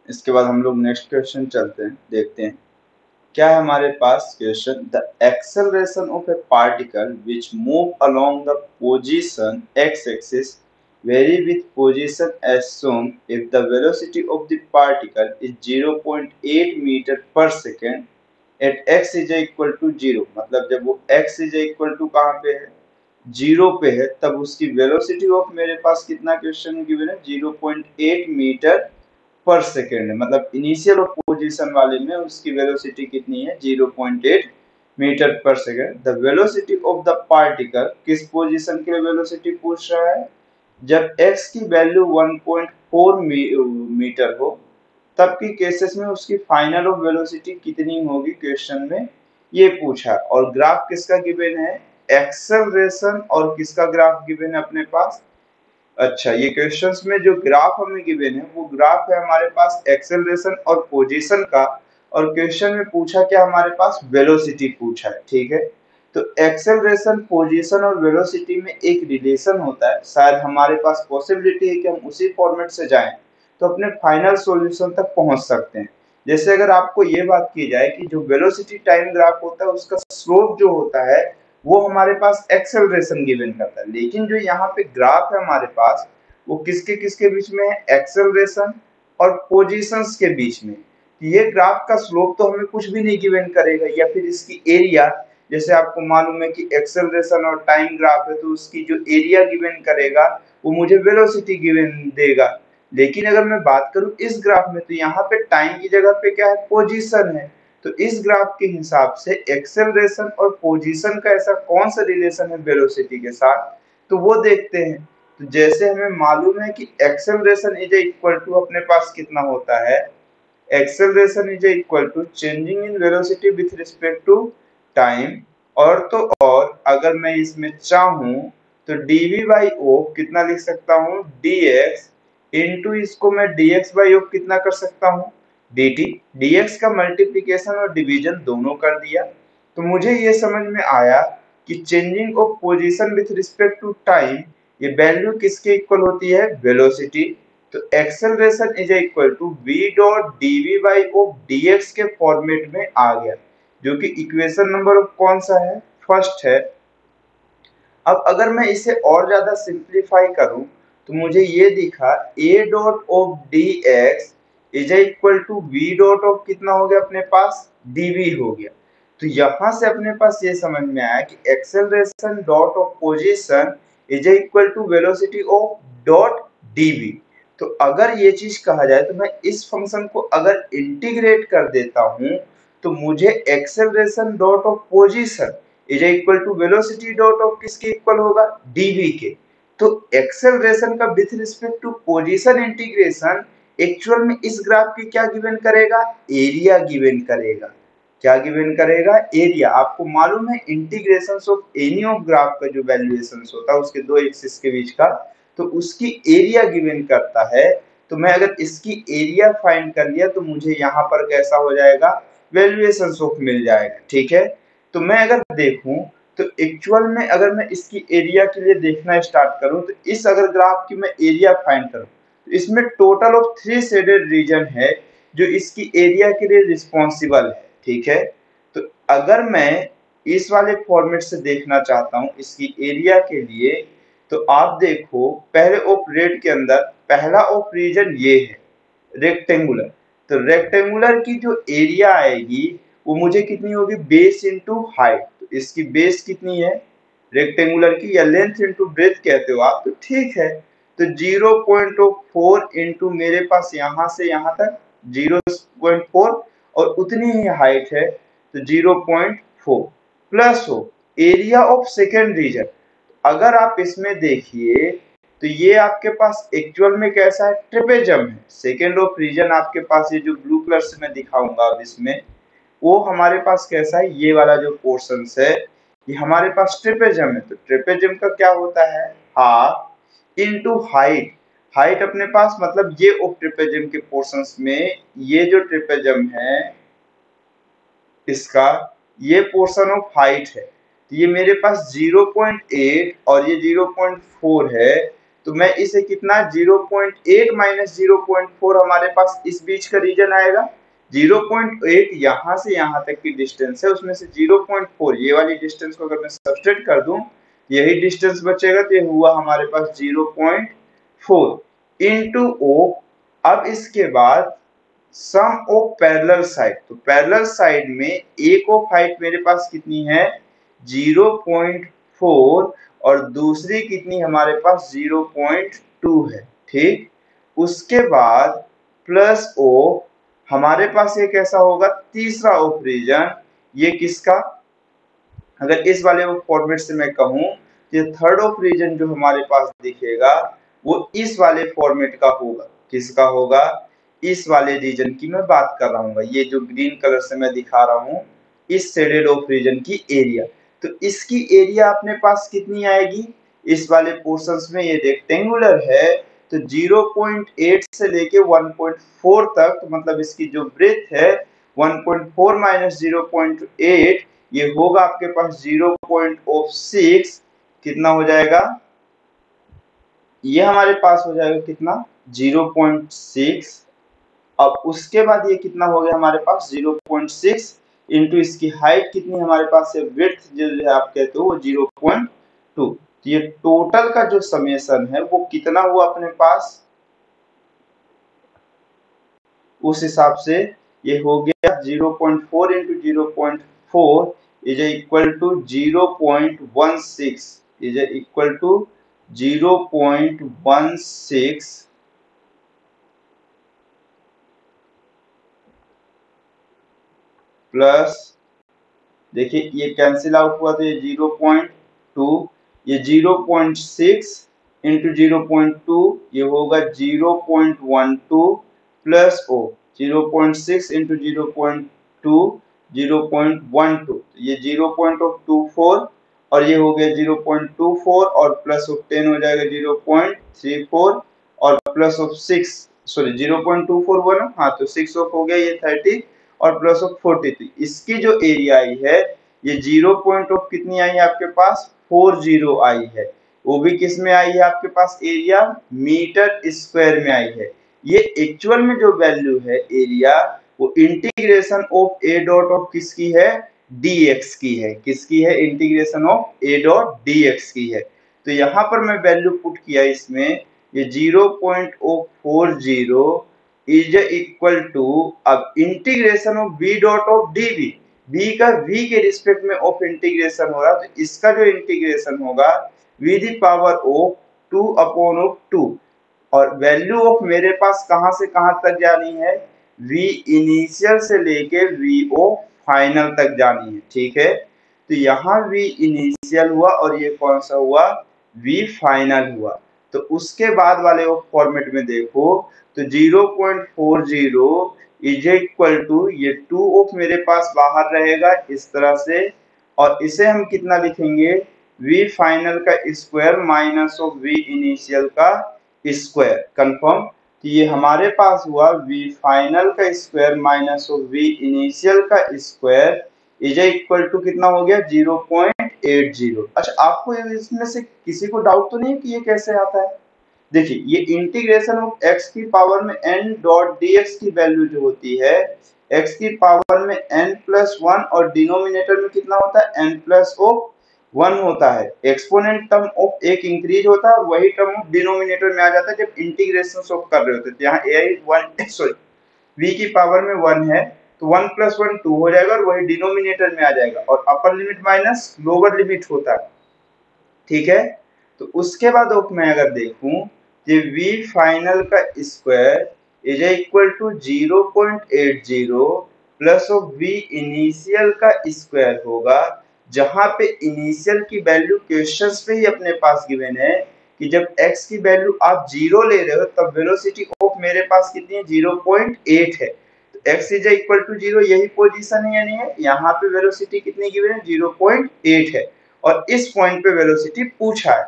इसके बाद हम लोग नेक्स्ट क्वेश्चन चलते हैं, देखते हैं क्या है हमारे पास question. The acceleration of a particle which move along the position x axis vary with position as shown if the velocity of the particle is 0.8 meter per second at x is equal to 0। मतलब जब वो x is equal to कहाँ पे है, 0 पे है, तब उसकी वेलोसिटी ऑफ मेरे पास कितना क्वेश्चन गिवन है, 0.8 मीटर पर सेकेंड है। मतलब इनिशियल पोजीशन वाले में उसकी वेलोसिटी कितनी है, 0.8 मीटर पर second. The velocity of the particle, किस पोजीशन के लिए वेलोसिटी पूछ रहा है, जब x की वैल्यू 1.4 मीटर हो तब की केसेस में उसकी फाइनल ऑफ वेलोसिटी कितनी होगी, क्वेश्चन में ये पूछा। और ग्राफ किसका गिवन है, एक्सेलरेशन, और किसका ग्राफ गिवन है अपने पास। अच्छा, ये क्वेश्चंस में जो ग्राफ हमें गिवन है वो ग्राफ है हमारे पास एक्सेलरेशन और पोजीशन का, और क्वेश्चन में पूछा क्या, हमारे पास वेलोसिटी पूछा है। ठीक है, तो एक्सेलरेशन, पोजीशन और वेलोसिटी में एक रिलेशन होता है। शायद हमारे पास पॉसिबिलिटी है कि हम उसी फॉर्मेट से जाएं तो अपने फाइनल सॉल्यूशन तक पहुंच सकते हैं। जैसे अगर आपको ये बात की जाए कि जो वेलोसिटी टाइम ग्राफ होता है उसका स्लोप जो होता है वो हमारे पास एक्सेलरेशन गिवन करता है, लेकिन जो यहाँ पे ग्राफ है हमारे पास वो किसके किसके बीच में है, एक्सेलरेशन और पोजीशंस के बीच में। ये ग्राफ का स्लोप तो हमें कुछ भी नहीं गिवन करेगा, या फिर इसकी एरिया, जैसे आपको मालूम है कि एक्सेलरेशन और टाइम ग्राफ है तो उसकी जो एरिया गिवन करेगा वो मुझे वेलोसिटी गिवन देगा। लेकिन अगर मैं बात करूं इस ग्राफ में तो यहाँ पे टाइम की जगह पे क्या है, पोजीशन है। तो इस ग्राफ के हिसाब से एक्सेलरेशन और पोजीशन का ऐसा कौन सा रिलेशन है वेलोसिटी के साथ, तो वो देखते हैं। तो जैसे हमें मालूम है कि एक्सेलरेशन इज इक्वल टू अपने पास कितना होता है, acceleration is equal to changing in velocity with respect to time. और तो और अगर मैं इसमें चाहूं तो dv बाई ओ कितना लिख सकता हूं, dx इंटू इसको मैं dx बाई ओ कितना कर सकता हूं, dt। dx का मल्टीप्लीकेशन और डिवीजन दोनों कर दिया। तो मुझे ये समझ में आया कि changing of position with respect to time, ये वैल्यू किसके इक्वल होती है, वेलोसिटी। तो acceleration is equal to v dot dv by ओ dx के फॉर्मेट में आ गया, जो कि इक्वेशन नंबर कौन सा है, फर्स्ट है। अब अगर मैं इसे और ज्यादा सिंप्लीफाई करूं तो मुझे ये दिखा a dot of dx is equal to v dot of कितना हो गया अपने पास, dv हो गया। तो यहां से अपने पास ये समझ में आया कि acceleration dot of position is equal to velocity of dot dv। तो अगर ये चीज कहा जाए तो मैं इस फंक्शन को अगर इंटीग्रेट कर देता हूं तो मुझे acceleration dot of position is equal to velocity dot of किसके इक्वल होगा, dv के। तो एक्सेलरेशन का with respect to position integration actual में इस ग्राफ की क्या गिवन करेगा, एरिया गिवन करेगा। क्या गिवन करेगा, एरिया। आपको मालूम है integration of any of graph का जो वैल्यूएशन होता है उसके दो एक्सिस के बीच का, तो उसकी एरिया गिवन करता है। तो मैं अगर इसकी एरिया फाइंड कर लिया तो मुझे यहाँ पर कैसा हो जाएगा, वैल्यूएशन ऑफ मिल जाएगा। ठीक है, तो मैं अगर देखूं तो एक्चुअल में अगर मैं इसकी एरिया के लिए देखना स्टार्ट करूं तो इस अगर ग्राफ की मैं एरिया फाइंड करूं तो इसमें टोटल ऑफ 3 शेडेड रीजन है जो इसकी एरिया के लिए रिस्पॉन्सिबल है। ठीक है, तो अगर मैं इस वाले फॉर्मेट से देखना चाहता हूं इसकी एरिया के लिए, तो आप देखो पहले ऑफ रेड के अंदर पहला ऑफ रीजन ये है रेक्टेंगुलर। तो रेक्टेंगुलर की जो एरिया आएगी वो मुझे कितनी होगी, बेस इंटू हाइट। तो इसकी बेस कितनी है रेक्टेंगुलर की, या लेंथ इंटू ब्रेथ कहते हो आप, तो ठीक है। तो 0.4 इंटू मेरे पास यहाँ से यहाँ तक 0.4 और उतनी ही हाइट है तो 0.4 प्लस हो एरिया ऑफ सेकेंड रीजन। अगर आप इसमें देखिए तो ये आपके पास एक्चुअल में कैसा है, ट्रेपेजम है। सेकेंड ऑफ रीजन आपके पास ये जो ब्लू कलर से मैं दिखाऊंगा अब इसमें, वो हमारे पास कैसा है, ये वाला जो पोर्शन है ये हमारे पास ट्रेपेजम है। तो ट्रेपेजम का क्या होता है, हाफ इनटू हाइट। हाइट अपने पास मतलब ये ऑफ ट्रेपेजम के पोर्शंस में ये जो ट्रेपेजम है इसका ये पोर्शन ऑफ हाइट है। तो ये मेरे पास 0.8 और ये 0.4 है। तो मैं इसे कितना 0.8 माइनस 0.4 हमारे पास इस बीच का रीजन आएगा। 0.8 यहाँ से यहाँ तक की डिस्टेंस है, उसमें से 0.4 ये वाली डिस्टेंस को अगर मैं सब्सट्रैक्ट कर दूं यही डिस्टेंस बचेगा, तो ये हुआ हमारे पास 0.4 इंटू ओ। अब इसके बाद सम ऑफ पैरेलल साइड, तो पैरेलल साइड में एक ऑफ हाइट मेरे पास कितनी है 0.4 और दूसरी कितनी हमारे पास 0.2 है। ठीक, उसके बाद प्लस ओ हमारे पास ये कैसा होगा तीसरा ऑफ रीजन, ये किसका, अगर इस वाले फॉर्मेट से मैं कहूं ये थर्ड ऑफ रीजन जो हमारे पास दिखेगा वो इस वाले फॉर्मेट का होगा। किसका होगा, इस वाले रीजन की मैं बात कर रहा हूँ, ये जो ग्रीन कलर से मैं दिखा रहा हूँ इस शेडेड ऑफ रीजन की एरिया। तो इसकी एरिया अपने पास कितनी आएगी, इस वाले पोर्शंस में ये रेक्टेंगुलर है तो 0.8 से लेके 1.4 तक, तो मतलब इसकी जो ब्रेथ है 1.4 माइनस 0.8 ये होगा आपके पास 0.6, कितना हो जाएगा, ये हमारे पास हो जाएगा कितना 0.6। अब उसके बाद ये कितना हो गया हमारे पास 0.6 इंटू इसकी हाइट कितनी हमारे पास है, विड्थ जो है आप कहते हो वो 0.2। तो ये टोटल का जो समेशन है वो कितना हुआ अपने पास, उस हिसाब से ये हो गया 0.4 into 0.4 is equal to 0.16 is equal to 0.16 plus, देखिए ये कैंसिल आउट हुआ तो ये 0.2, ये 0.6 इंटू 0.2 ये होगा 0.12 प्लस ओ 0.6 इंटू 0.2 0.12, ये 0.24 और ये हो गया 0.24 और प्लस ऑफ 10 हो जाएगा 0.34 और प्लस ऑफ 6 सॉरी 0.24 हुआ ना, हाँ तो 6 ऑफ हो गया ये 30 और प्लस ऑफ 43। इसकी जो एरिया आई है ये 0 पॉइंट ऑफ कितनी आई है आपके पास 40 आई है, वो भी किस में आई है आपके पास एरिया मीटर स्क्वायर में आई है। ये एक्चुअल में जो वैल्यू है एरिया वो integration of A dot of किसकी है dx की है, किसकी है integration of A dot dx की है। तो यहाँ पर मैं वैल्यू पुट किया इसमें ये 0.040 इज इक्वल टू, अब integration of v dot of dv, v का v के रिस्पेक्ट में ऑफ इंटीग्रेशन हो रहा है तो इसका जो इंटीग्रेशन होगा v the power of 2 upon of 2 और वैल्यू ऑफ मेरे पास कहां से कहां तक जानी है v इनिशियल से लेके v ओ फाइनल तक जानी है। ठीक है, तो यहाँ v इनिशियल हुआ और ये कौन सा हुआ v फाइनल हुआ। तो उसके बाद वाले फॉर्मेट में देखो तो 0.40 इज इक्वल टू ये 2 ऑफ मेरे पास बाहर रहेगा इस तरह से और इसे हम कितना लिखेंगे v फाइनल का square minus of v initial का स्क्वायर। कंफर्म, तो ये हमारे पास हुआ v फाइनल का square minus of v initial का स्क्वायर इज इक्वल टू कितना हो गया 0.80। अच्छा आपको इसमें से किसी को डाउट तो नहीं कि ये कैसे आता है, देखिए ये इंटीग्रेशन ऑफ x की पावर में n डॉट dx की वैल्यू जो होती है x की पावर में n प्लस 1 और डिनोमिनेटर में कितना होता है n प्लस ऑफ 1 होता है। एक्सपोनेंट टर्म ऑफ एक इंक्रीज होता है और वही टर्म ऑफ डिनोमिनेटर में आ जाता है जब इंटीग्रेशन सॉल्व कर रहे होते हैं। तो यहाँ a 1 सॉरी v की पावर में 1 है तो 1 प्लस 1 2 हो जाएगा और वही डिनोमिनेटर में आ जाएगा और upper limit minus lower limit होता है। ठीक है, तो उसके बाद मैं अगर देखूं कि v फाइनल का square is equal to 0.80 plus of v initial का स्क्वायर होगा, जहां पे इनिशियल की वैल्यू क्वेश्चंस पे ही अपने पास गिवन है कि जब x की वैल्यू आप 0 ले रहे हो तब वेलोसिटी ऑफ मेरे पास कितनी है 0.8 है, तो x इज इक्वल टू 0 यही पोजीशन है यानी है यहाँ पे वेलोसिटी कितनी गिवन है 0.8 है और इस पॉइंट पे वेलोसिटी पूछा है।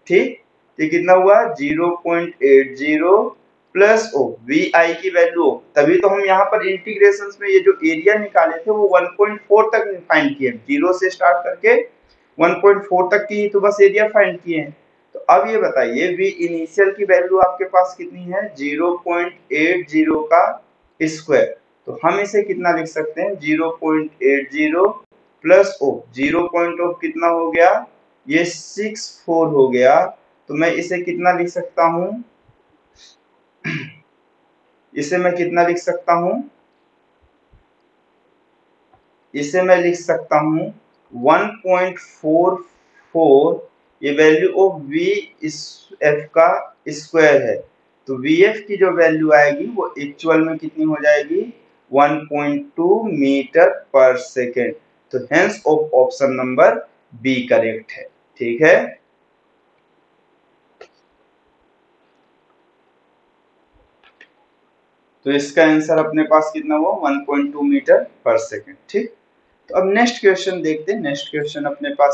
ठीक, तो कितना हुआ 0.80 प्लस ओ वी आई की वैल्यू, तभी तो हम यहाँ पर इंटीग्रेशन में ये जो एरिया निकाले थे वो 1.4 तक फाइंड किए, 0 से स्टार्ट करके 1.4 तक की तो बस एरिया फाइंड किए हैं। तो अब ये बताइए v इनिशियल की वैल्यू आपके पास कितनी है 0.80 का स्क्वायर, तो हम इसे कितना लिख सकते हैं 0.80 प्लस ओ 0 पॉइंट ऑफ कितना हो गया ये 64 हो गया, तो मैं इसे कितना लिख सकता हूं, इसे मैं कितना लिख सकता हूं, इसे मैं लिख सकता हूं 1.44, ये वैल्यू ऑफ वी एफ का स्क्वायर है, तो वी एफ की जो वैल्यू आएगी वो एक्चुअल में कितनी हो जाएगी 1.2 मीटर पर सेकेंड, तो hence option number B correct है। ठीक है, तो इसका आंसर अपने पास कितना हुआ 1.2 मीटर पर सेकेंड। ठीक, तो अब नेक्स्ट क्वेश्चन देखते हैं। नेक्स्ट क्वेश्चन अपने पास